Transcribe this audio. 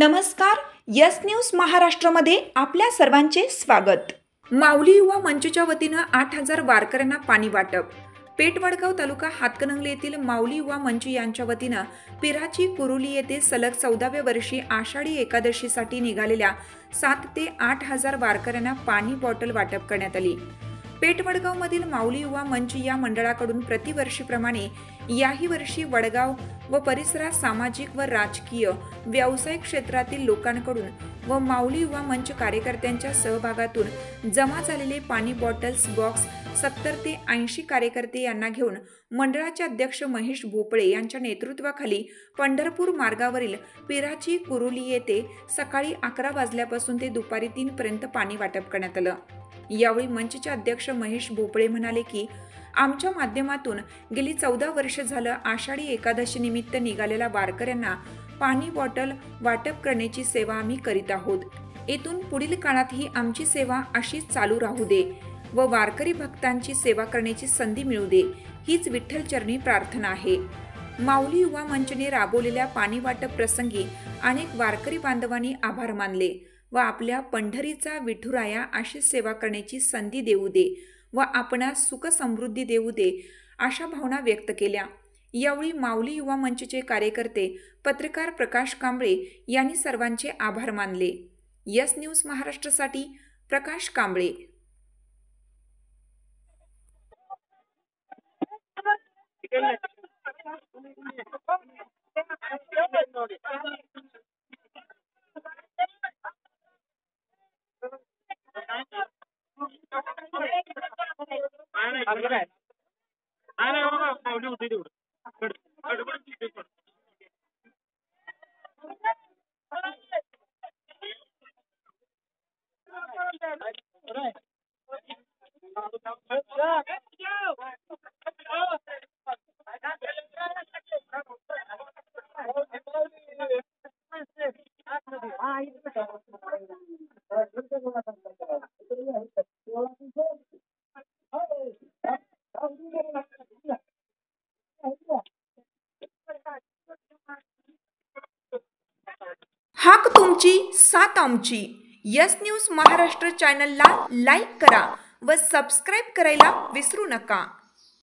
नमस्कार, yes news महाराष्ट्रामध्ये आपल्या सर्वांचे स्वागत। माऊली युवा मंचच्या वतीनं 8000 वारकऱ्यांना पाणी वाटप। पेठ वडगाव तालुका हातकणंगले येथील माऊली युवा मंच यांच्या वतीनं पिराची कुरुली येथे सलग 14व्या वर्षी आषाढी एकादशीसाठी निघालेल्या 7 ते 8000 वारकऱ्यांना पाणी बॉटल वाटप करण्यात आली। पेठ वडगाव मधील माऊली युवा मंच या मंडळाकडून प्रतिवर्षीप्रमाणे याही वर्षी वडगाव व परिसरात सामाजिक व राजकीय व्यावसायिक क्षेत्रातील लोकांकडून व माऊली युवा मंच कार्यकर्त्यांच्या सहभागातून जमा झालेले पाणी बॉटल्स बॉक्स 70 ते 80 कार्यकर्ते यांना घेऊन मंडळाचे अध्यक्ष महेश भोपळे यांच्या नेतृत्वाखाली पंढरपूर मार्गावरील पिराची कुरुली येथे सकाळी 11 वाजल्यापासून ते दुपारी 3 पर्यंत पाणी वाटप करण्यात आलं। यावेळी मंचचे अध्यक्ष महेश भोपळे म्हणाले की आमच्या माध्यमातून गेली 14 वर्ष झालं आषाढी एकादशी निमित्त निघालेल्या वारकऱ्यांना पाणी बॉटल वाटप करण्याची सेवा आम्ही करीत आहोत। येथून पुढील काळातही आमची सेवा अशीच चालू राहू दे व वारकरी भक्तांची सेवा करण्याची संधी मिळू दे, हीच विठ्ठल चरणी प्रार्थना आहे। माऊली युवा मंचने राबवलेल्या पाणी वाटप प्रसंगी अनेक वारकरी बांधवांनी आभार मानले व आपल्या पंढरीचा विठुराया अशी सेवा करण्याची संधी देऊ दे व आपणास सुख समृद्धी देऊ दे अशा भावना व्यक्त केल्या। यावेळी माऊली युवा मंचचे कार्यकर्ते पत्रकार प्रकाश कांबळे यांनी सर्वांचे आभार मानले। यस न्यूज महाराष्ट्रासाठी प्रकाश कांबळे। हाक तुमची साथ आमची। यस न्यूज महाराष्ट्र चॅनलला लाईक करा व सबस्क्राईब करायला विसरू नका।